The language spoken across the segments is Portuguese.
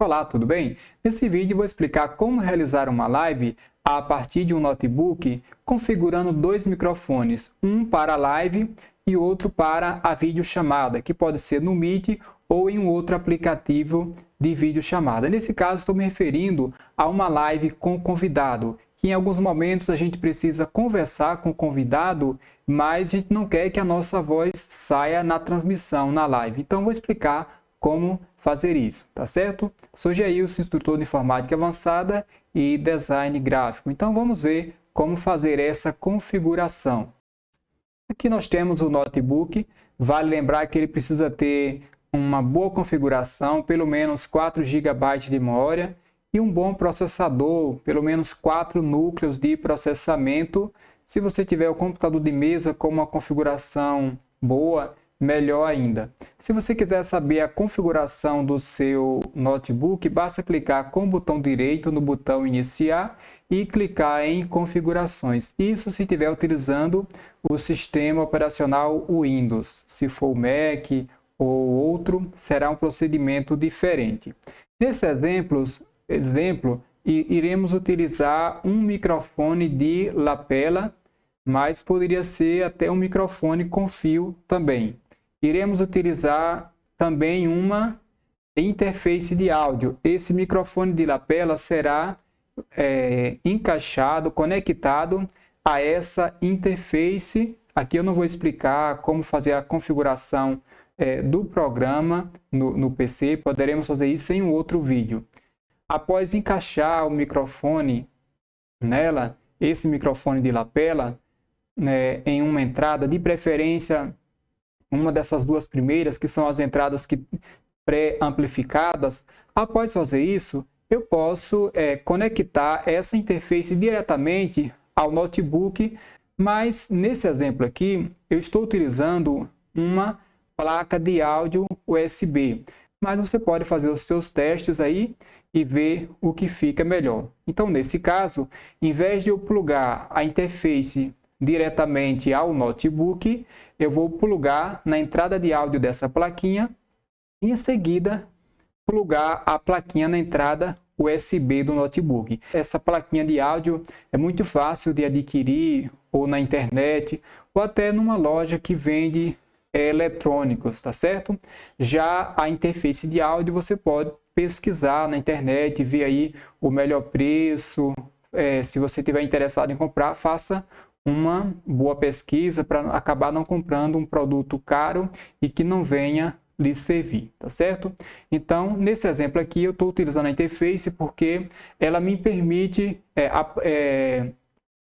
Olá, tudo bem? Nesse vídeo vou explicar como realizar uma live a partir de um notebook configurando dois microfones, um para a live e outro para a videochamada, que pode ser no Meet ou em um outro aplicativo de videochamada. Nesse caso, estou me referindo a uma live com convidado, que em alguns momentos a gente precisa conversar com o convidado, mas a gente não quer que a nossa voz saia na transmissão, na live. Então, vou explicar como fazer isso, tá certo? Sou Geilson, instrutor de informática avançada e design gráfico. Então, vamos ver como fazer essa configuração. Aqui nós temos o notebook. Vale lembrar que ele precisa ter uma boa configuração, pelo menos 4 GB de memória e um bom processador, pelo menos 4 núcleos de processamento. Se você tiver o computador de mesa com uma configuração boa, melhor ainda. Se você quiser saber a configuração do seu notebook, basta clicar com o botão direito no botão iniciar e clicar em configurações. Isso se estiver utilizando o sistema operacional Windows. Se for o Mac ou outro, será um procedimento diferente. Nesse exemplo, iremos utilizar um microfone de lapela, mas poderia ser até um microfone com fio também. Iremos utilizar também uma interface de áudio. Esse microfone de lapela será encaixado, conectado a essa interface. Aqui eu não vou explicar como fazer a configuração do programa no PC, poderemos fazer isso em um outro vídeo. Após encaixar o microfone nela, esse microfone de lapela, em uma entrada, de preferência uma dessas duas primeiras, que são as entradas pré-amplificadas, após fazer isso, eu posso conectar essa interface diretamente ao notebook, mas nesse exemplo aqui, eu estou utilizando uma placa de áudio USB. Mas você pode fazer os seus testes aí e ver o que fica melhor. Então, nesse caso, em vez de eu plugar a interface diretamente ao notebook, eu vou plugar na entrada de áudio dessa plaquinha e em seguida plugar a plaquinha na entrada USB do notebook. Essa plaquinha de áudio é muito fácil de adquirir ou na internet ou até numa loja que vende eletrônicos, tá certo? Já a interface de áudio você pode pesquisar na internet, ver aí o melhor preço. Se você estiver interessado em comprar, faça uma boa pesquisa para acabar não comprando um produto caro e que não venha lhe servir, tá certo? Então, nesse exemplo aqui, eu estou utilizando a interface porque ela me permite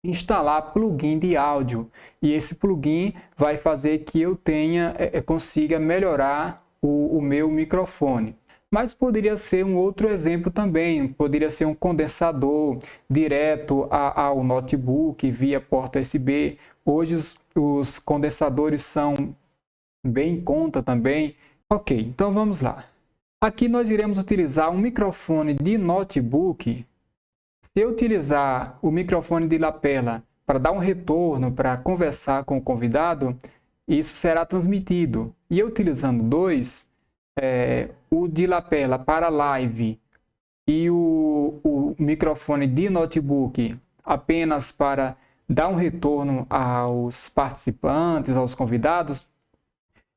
instalar plugin de áudio, e esse plugin vai fazer que eu consiga melhorar o meu microfone. Mas poderia ser um outro exemplo também, poderia ser um condensador direto ao notebook via porta USB. Hoje os condensadores são bem em conta também. Ok, então vamos lá. Aqui nós iremos utilizar um microfone de notebook. Se eu utilizar o microfone de lapela para dar um retorno, para conversar com o convidado, isso será transmitido. E eu utilizando dois, o de lapela para live e o microfone de notebook apenas para dar um retorno aos participantes, aos convidados,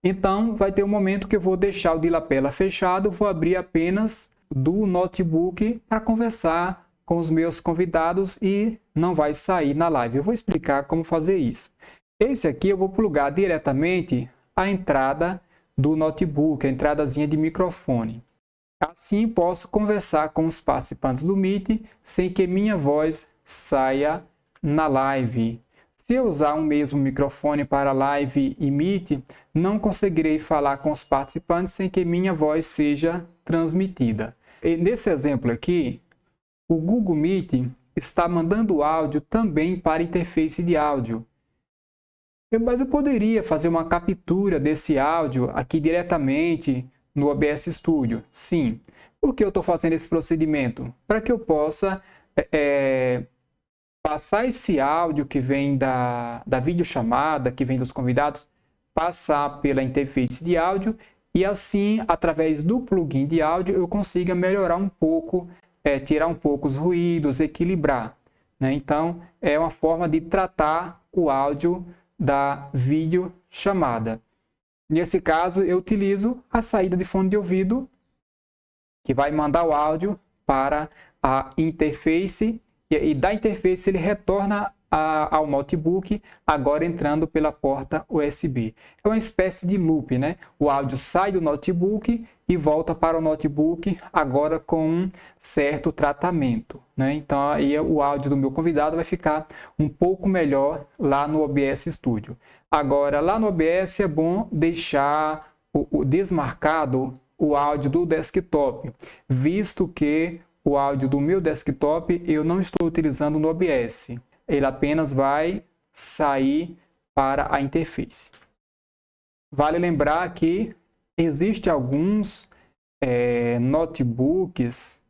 então vai ter um momento que eu vou deixar o de lapela fechado, vou abrir apenas do notebook para conversar com os meus convidados e não vai sair na live. Eu vou explicar como fazer isso. Esse aqui eu vou plugar diretamente a entrada do notebook, a entradazinha de microfone. Assim posso conversar com os participantes do Meet sem que minha voz saia na live. Se eu usar o mesmo microfone para live e Meet, não conseguirei falar com os participantes sem que minha voz seja transmitida. E nesse exemplo aqui, o Google Meet está mandando áudio também para a interface de áudio. Mas eu poderia fazer uma captura desse áudio aqui diretamente no OBS Studio. Sim. Por que eu estou fazendo esse procedimento? Para que eu possa passar esse áudio que vem da videochamada, que vem dos convidados, passar pela interface de áudio e assim, através do plugin de áudio, eu consiga melhorar um pouco, tirar um pouco os ruídos, equilibrar, né? Então, é uma forma de tratar o áudio da videochamada. Nesse caso, eu utilizo a saída de fone de ouvido, que vai mandar o áudio para a interface, e da interface ele retorna ao notebook, agora entrando pela porta USB. É uma espécie de loop, né? O áudio sai do notebook e volta para o notebook, agora com um certo tratamento, né? Então, aí o áudio do meu convidado vai ficar um pouco melhor lá no OBS Studio. Agora, lá no OBS é bom deixar o desmarcado o áudio do desktop, visto que o áudio do meu desktop eu não estou utilizando no OBS. Ele apenas vai sair para a interface. Vale lembrar que existem alguns notebooks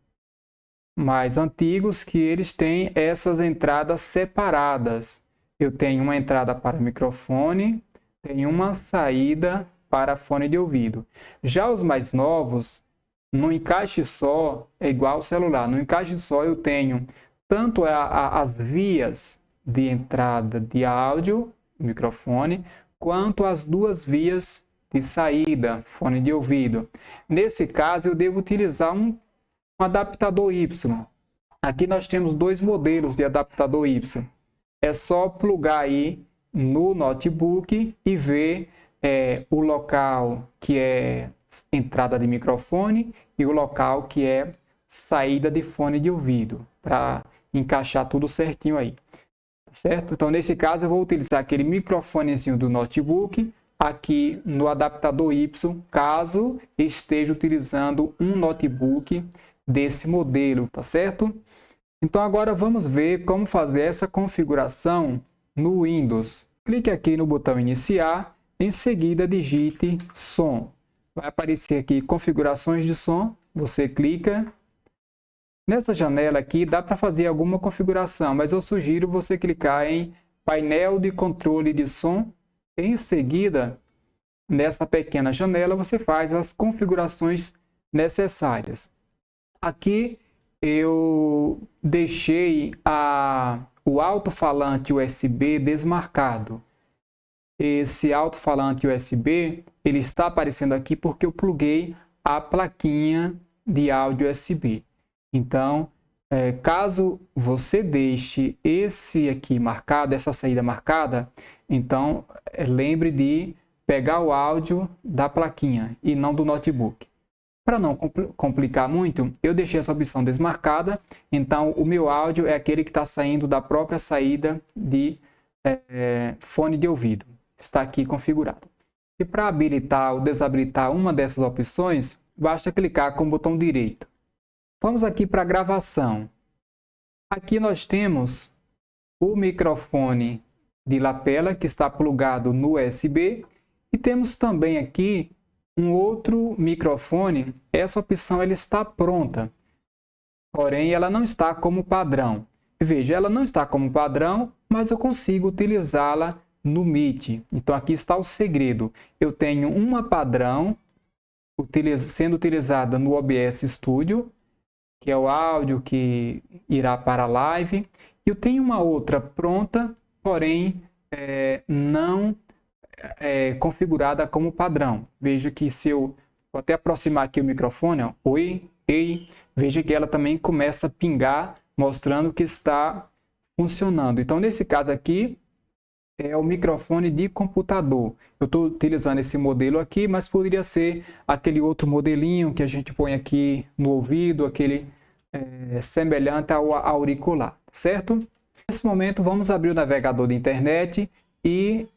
mais antigos que eles têm essas entradas separadas. Eu tenho uma entrada para microfone, tenho uma saída para fone de ouvido. Já os mais novos, no encaixe só, é igual ao celular. No encaixe só eu tenho tanto as vias de entrada de áudio, microfone, quanto as duas vias de saída, fone de ouvido. Nesse caso, eu devo utilizar um adaptador Y. Aqui nós temos dois modelos de adaptador Y. É só plugar aí no notebook e ver o local que é entrada de microfone e o local que é saída de fone de ouvido, para encaixar tudo certinho aí, certo? Então, nesse caso, eu vou utilizar aquele microfonezinho do notebook aqui no adaptador Y, caso esteja utilizando um notebook desse modelo, tá certo? Então, agora vamos ver como fazer essa configuração no Windows. Clique aqui no botão Iniciar, em seguida digite Som. Vai aparecer aqui configurações de som, você clica. Nessa janela aqui dá para fazer alguma configuração, mas eu sugiro você clicar em painel de controle de som. Em seguida, nessa pequena janela, você faz as configurações necessárias. Aqui eu deixei o alto-falante USB desmarcado. Esse alto-falante USB, ele está aparecendo aqui porque eu pluguei a plaquinha de áudio USB. Então, caso você deixe esse aqui marcado, essa saída marcada, então lembre de pegar o áudio da plaquinha e não do notebook. Para não complicar muito, eu deixei essa opção desmarcada, então o meu áudio é aquele que está saindo da própria saída de fone de ouvido. Está aqui configurado. E para habilitar ou desabilitar uma dessas opções, basta clicar com o botão direito. Vamos aqui para a gravação. Aqui nós temos o microfone de lapela que está plugado no USB e temos também aqui um outro microfone. Essa opção ela está pronta, porém ela não está como padrão. Veja, ela não está como padrão, mas eu consigo utilizá-la no Meet. Então aqui está o segredo. Eu tenho uma padrão sendo utilizada no OBS Studio, que é o áudio que irá para a live. Eu tenho uma outra pronta, porém não configurada como padrão. Veja que se eu vou até aproximar aqui o microfone, ó, oi, ei, veja que ela também começa a pingar, mostrando que está funcionando. Então, nesse caso aqui, é o microfone de computador. Eu estou utilizando esse modelo aqui, mas poderia ser aquele outro modelinho que a gente põe aqui no ouvido, aquele semelhante ao auricular, certo? Nesse momento, vamos abrir o navegador de internet e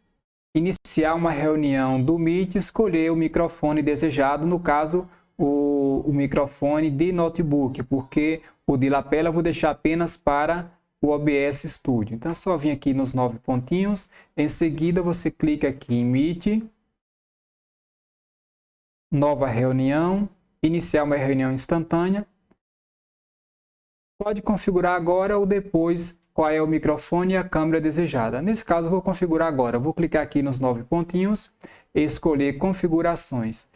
iniciar uma reunião do Meet, escolher o microfone desejado, no caso, o microfone de notebook, porque o de lapela eu vou deixar apenas para o OBS Studio. Então é só vir aqui nos 9 pontinhos, em seguida você clica aqui em Meet, nova reunião, iniciar uma reunião instantânea. Pode configurar agora ou depois qual é o microfone e a câmera desejada. Nesse caso eu vou configurar agora. Eu vou clicar aqui nos 9 pontinhos e escolher configurações.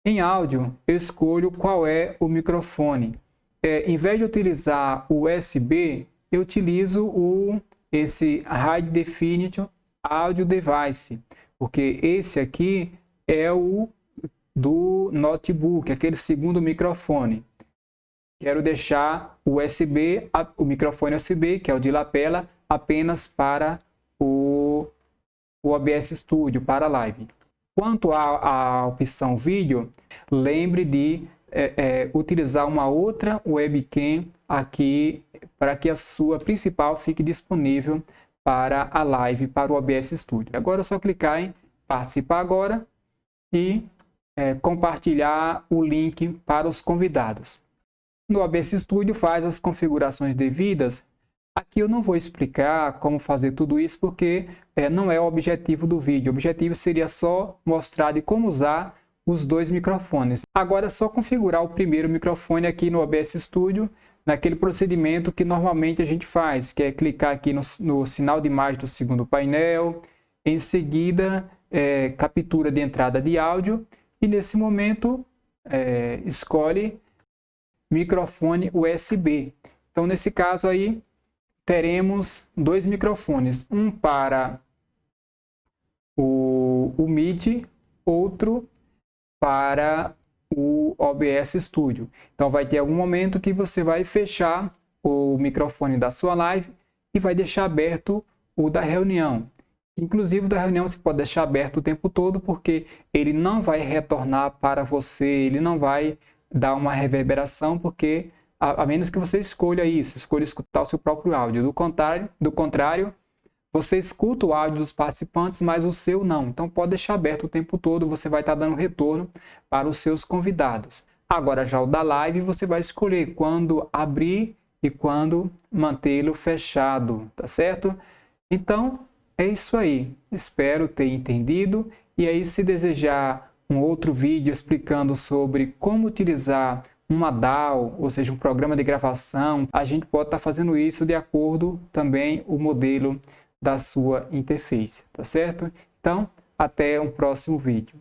Em áudio, eu escolho qual é o microfone. Em vez de utilizar o USB, eu utilizo esse High Definition Audio Device, porque esse aqui é o do notebook, aquele segundo microfone. Quero deixar o USB, o microfone USB, que é o de lapela, apenas para o OBS Studio, para a live. Quanto à opção vídeo, lembre de utilizar uma outra webcam aqui para que a sua principal fique disponível para a live, para o OBS Studio. Agora é só clicar em participar agora e compartilhar o link para os convidados. No OBS Studio faz as configurações devidas. Aqui eu não vou explicar como fazer tudo isso porque não é o objetivo do vídeo. O objetivo seria só mostrar de como usar os dois microfones. Agora é só configurar o primeiro microfone aqui no OBS Studio, naquele procedimento que normalmente a gente faz, que é clicar aqui no sinal de imagem do segundo painel, em seguida captura de entrada de áudio e nesse momento escolhe microfone USB. Então nesse caso aí teremos dois microfones, um para o MIDI, outro para o OBS Studio. Então vai ter algum momento que você vai fechar o microfone da sua live e vai deixar aberto o da reunião. Inclusive o da reunião você pode deixar aberto o tempo todo porque ele não vai retornar para você, ele não vai dar uma reverberação porque a menos que você escolha isso, escolha escutar o seu próprio áudio. Do contrário, você escuta o áudio dos participantes, mas o seu não. Então pode deixar aberto o tempo todo, você vai estar dando retorno para os seus convidados. Agora já o da live você vai escolher quando abrir e quando mantê-lo fechado, tá certo? Então é isso aí. Espero ter entendido. E aí se desejar um outro vídeo explicando sobre como utilizar uma DAW, ou seja, um programa de gravação, a gente pode estar fazendo isso de acordo também o modelo da sua interface, tá certo? Então, até um próximo vídeo.